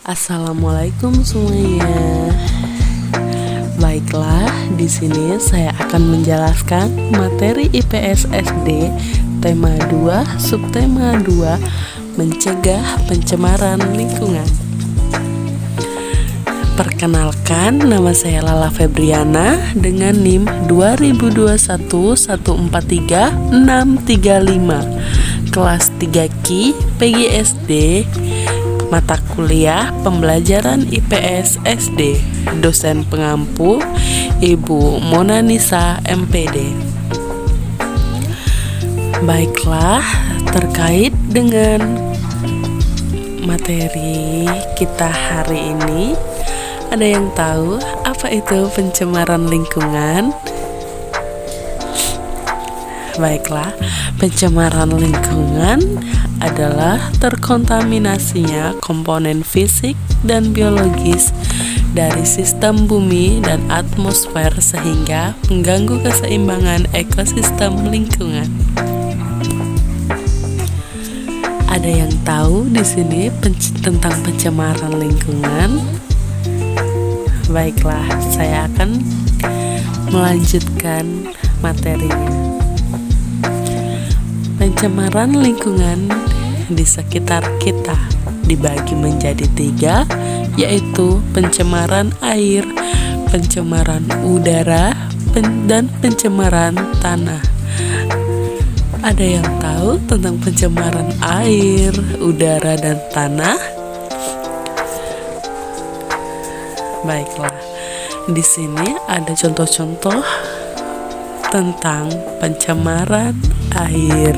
Assalamualaikum semuanya. Baiklah, di sini saya akan menjelaskan materi IPS SD tema 2, subtema 2, mencegah pencemaran lingkungan. Perkenalkan, nama saya Lala Febriana dengan NIM 2021143635, kelas 3Q PGSD, mata kuliah pembelajaran IPS SD, dosen pengampu Ibu Mona Nisa MPD. Baiklah, terkait dengan materi kita hari ini, ada yang tahu apa itu pencemaran lingkungan? Baiklah, pencemaran lingkungan adalah terkontaminasinya komponen fisik dan biologis dari sistem bumi dan atmosfer sehingga mengganggu keseimbangan ekosistem lingkungan. Ada yang tahu di sini tentang pencemaran lingkungan? Baiklah, saya akan melanjutkan materinya. Pencemaran lingkungan di sekitar kita dibagi menjadi 3, yaitu pencemaran air, pencemaran udara, dan pencemaran tanah. Ada yang tahu tentang pencemaran air, udara, dan tanah? Baiklah, di sini ada contoh-contoh tentang pencemaran air.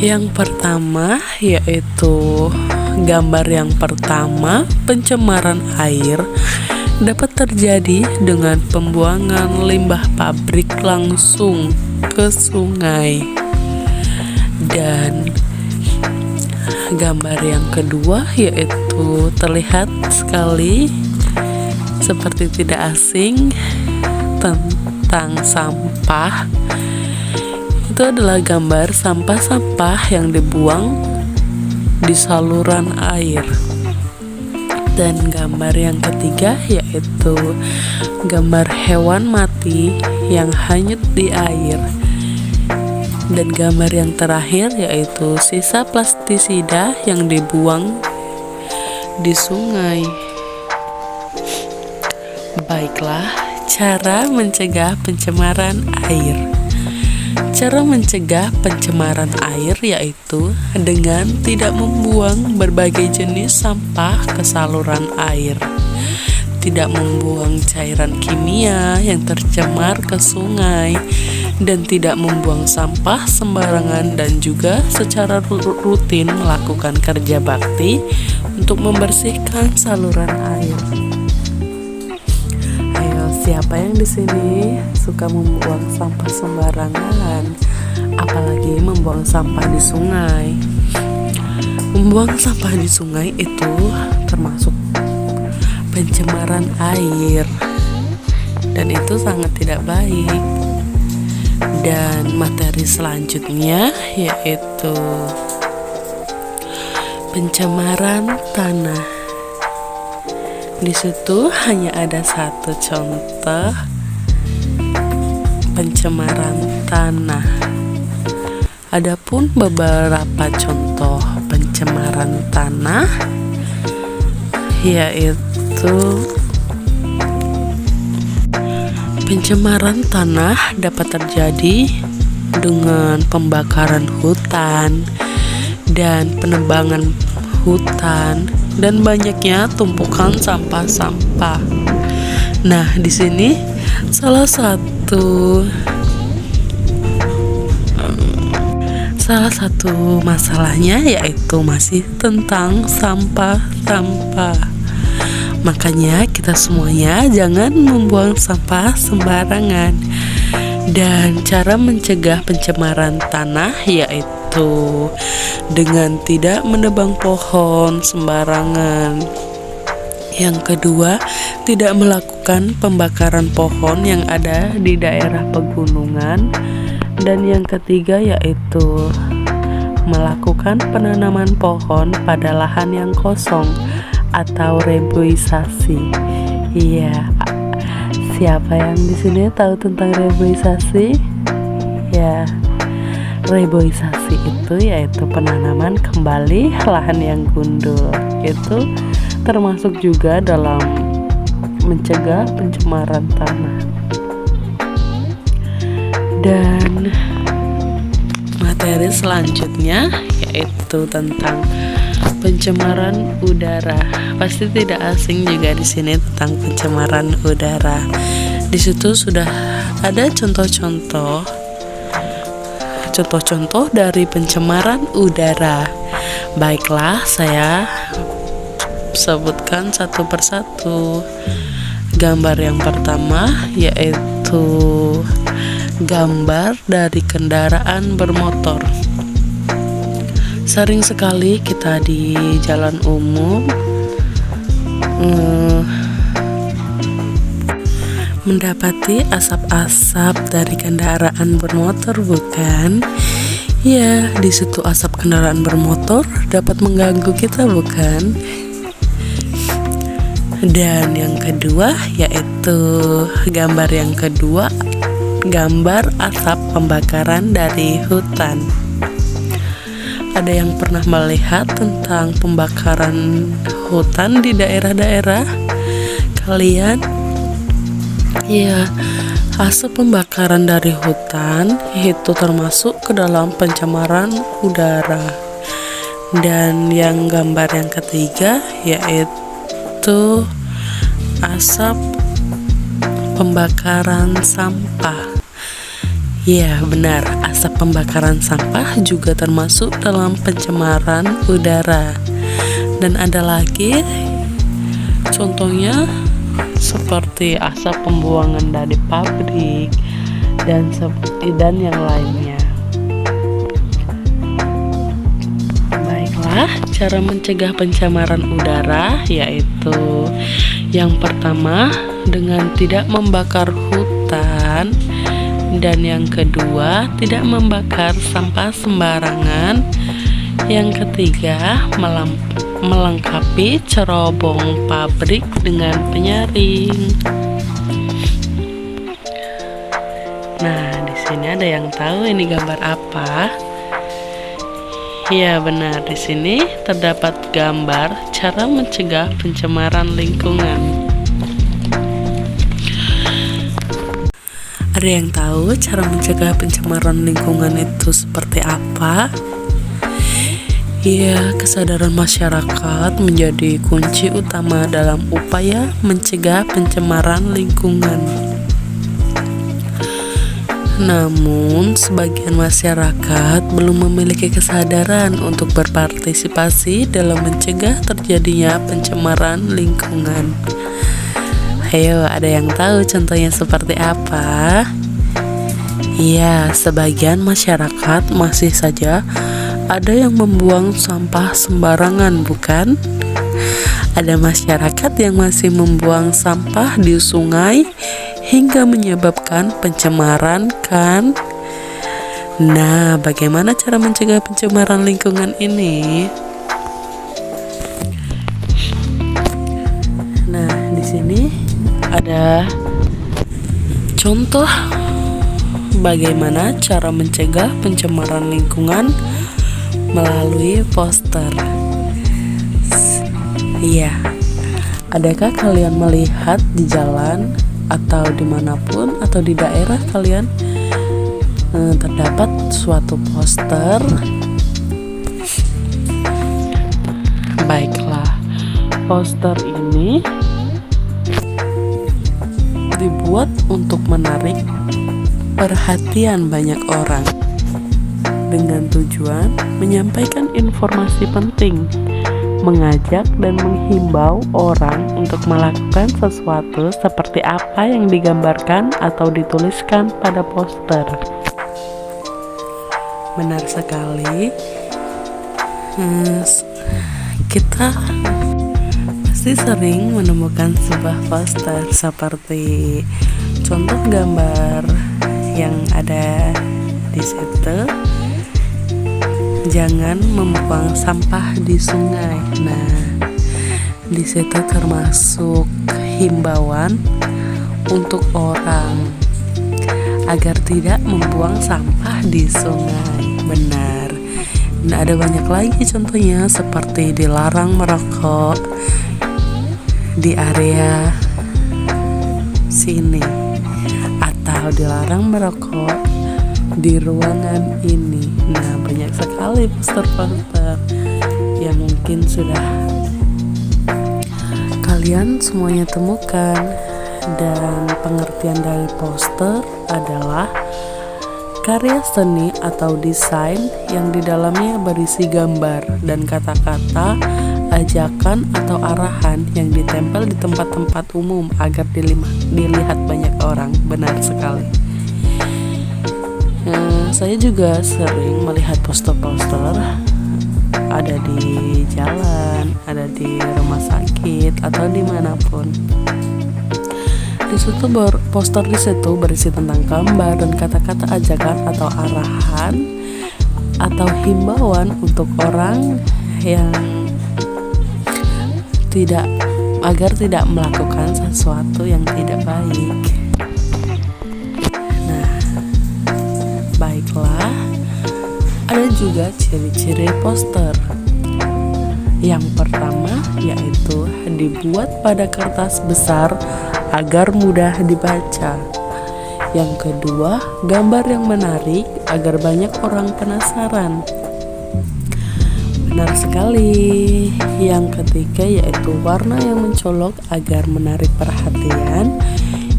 Yang pertama yaitu gambar yang pertama, pencemaran air dapat terjadi dengan pembuangan limbah pabrik langsung ke sungai. Dan gambar yang kedua yaitu terlihat sekali seperti tidak asing tentang sampah. Itu adalah gambar sampah-sampah yang dibuang di saluran air. Dan gambar yang ketiga yaitu gambar hewan mati yang hanyut di air. Dan gambar yang terakhir yaitu sisa plastisida yang dibuang di sungai. Baiklah, cara mencegah pencemaran air. Cara mencegah pencemaran air yaitu dengan tidak membuang berbagai jenis sampah ke saluran air, tidak membuang cairan kimia yang tercemar ke sungai, dan tidak membuang sampah sembarangan, dan juga secara rutin melakukan kerja bakti untuk membersihkan saluran air. Siapa yang di sini suka membuang sampah sembarangan, apalagi membuang sampah di sungai? Membuang sampah di sungai itu termasuk pencemaran air, dan itu sangat tidak baik. Dan materi selanjutnya yaitu pencemaran tanah. Di situ hanya ada satu contoh pencemaran tanah. Adapun beberapa contoh pencemaran tanah yaitu pencemaran tanah dapat terjadi dengan pembakaran hutan dan penebangan hutan dan banyaknya tumpukan sampah-sampah. Nah, di sini salah satu masalahnya yaitu masih tentang sampah-sampah. Makanya kita semuanya jangan membuang sampah sembarangan. Dan cara mencegah pencemaran tanah yaitu dengan tidak menebang pohon sembarangan. Yang kedua, tidak melakukan pembakaran pohon yang ada di daerah pegunungan. Dan yang ketiga yaitu melakukan penanaman pohon pada lahan yang kosong atau reboisasi. Iya, siapa yang di sini tahu tentang reboisasi? Ya, reboisasi itu yaitu penanaman kembali lahan yang gundul. Itu termasuk juga dalam mencegah pencemaran tanah. Dan materi selanjutnya yaitu tentang pencemaran udara. Pasti tidak asing juga di sini tentang pencemaran udara. Di situ sudah ada contoh-contoh dari pencemaran udara. Baiklah, saya sebutkan satu persatu. Gambar yang pertama yaitu gambar dari kendaraan bermotor. Sering sekali kita di jalan umum mendapati asap-asap dari kendaraan bermotor, bukan? Ya, di situ asap kendaraan bermotor dapat mengganggu kita, bukan? Dan yang kedua yaitu gambar yang kedua, gambar asap pembakaran dari hutan. Ada yang pernah melihat tentang pembakaran hutan di daerah-daerah kalian? Ya, asap pembakaran dari hutan itu termasuk ke dalam pencemaran udara. Dan yang gambar yang ketiga yaitu asap pembakaran sampah. Ya, benar, asap pembakaran sampah juga termasuk dalam pencemaran udara. Dan ada lagi contohnya seperti asap pembuangan dari pabrik dan yang lainnya. Baiklah, cara mencegah pencemaran udara yaitu yang pertama dengan tidak membakar hutan, dan yang kedua tidak membakar sampah sembarangan, yang ketiga melengkapi cerobong pabrik dengan penyaring. Nah, di sini ada yang tahu ini gambar apa? Ya, benar, di sini terdapat gambar cara mencegah pencemaran lingkungan. Ada yang tahu cara mencegah pencemaran lingkungan itu seperti apa? Ya, kesadaran masyarakat menjadi kunci utama dalam upaya mencegah pencemaran lingkungan. Namun, sebagian masyarakat belum memiliki kesadaran untuk berpartisipasi dalam mencegah terjadinya pencemaran lingkungan. Ayo, ada yang tahu contohnya seperti apa? Iya, sebagian masyarakat masih saja ada yang membuang sampah sembarangan, bukan? Ada masyarakat yang masih membuang sampah di sungai hingga menyebabkan pencemaran, kan? Nah, bagaimana cara mencegah pencemaran lingkungan ini? Nah, di sini ada contoh bagaimana cara mencegah pencemaran lingkungan melalui poster. Iya, adakah kalian melihat di jalan atau dimanapun atau di daerah kalian terdapat suatu poster? Baiklah, poster ini dibuat untuk menarik perhatian banyak orang dengan tujuan menyampaikan informasi penting, mengajak dan menghimbau orang untuk melakukan sesuatu seperti apa yang digambarkan atau dituliskan pada poster. Benar sekali. Kita pasti sering menemukan sebuah poster seperti contoh gambar yang ada di situ. jangan membuang sampah di sungai. Nah, di situ termasuk himbauan untuk orang agar tidak membuang sampah di sungai. Benar. Nah, ada banyak lagi contohnya seperti dilarang merokok di area sini atau dilarang merokok di ruangan ini. Nah, banyak sekali poster-poster yang mungkin sudah kalian semuanya temukan. Dan pengertian dari poster adalah karya seni atau desain yang di dalamnya berisi gambar dan kata-kata, ajakan atau arahan yang ditempel di tempat-tempat umum agar dilihat banyak orang. Benar sekali. Saya juga sering melihat poster-poster ada di jalan, ada di rumah sakit atau dimanapun. Di situ poster di situ berisi tentang gambar dan kata-kata ajakan atau arahan atau himbauan untuk orang yang agar tidak melakukan sesuatu yang tidak baik. Nah, baiklah, ada juga ciri-ciri poster. Yang pertama yaitu dibuat pada kertas besar agar mudah dibaca. Yang kedua, gambar yang menarik agar banyak orang penasaran. Benar sekali. Yang ketiga yaitu warna yang mencolok agar menarik perhatian.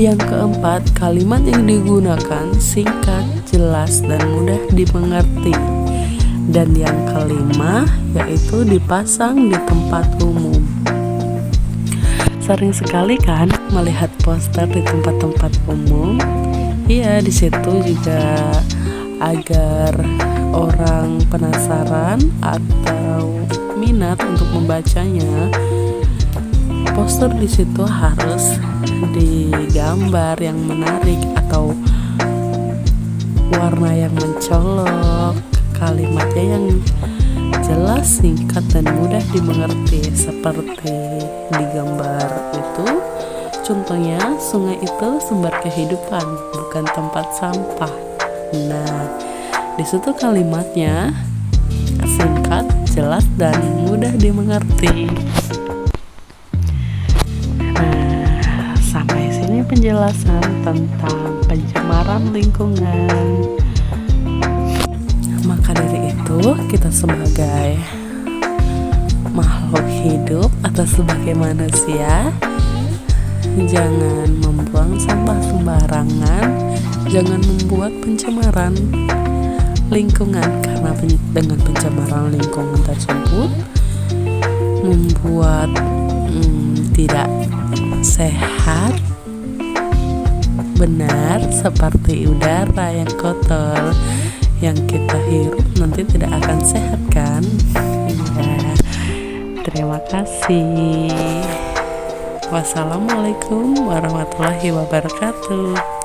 Yang keempat, kalimat yang digunakan singkat, jelas, dan mudah dimengerti. Dan yang kelima yaitu dipasang di tempat umum. Sering sekali kan melihat poster di tempat-tempat umum. Iya, di situ juga agar orang penasaran atau minat untuk membacanya. Poster di situ harus digambar yang menarik atau warna yang mencolok, kalimatnya yang jelas, singkat, dan mudah dimengerti seperti di gambar itu. Contohnya, sungai itu sumber kehidupan, bukan tempat sampah. Nah, di situ kalimatnya singkat, jelas, dan mudah dimengerti. Nah, sampai sini penjelasan tentang pencemaran lingkungan. Maka dari itu, kita sebagai makhluk hidup atau sebagai manusia, jangan membuang sampah sembarangan, jangan membuat pencemaran lingkungan, karena dengan pencemaran lingkungan tersebut membuat tidak sehat. Benar, seperti udara yang kotor yang kita hirup nanti tidak akan sehat kan? Ya, terima kasih. Wassalamualaikum warahmatullahi wabarakatuh.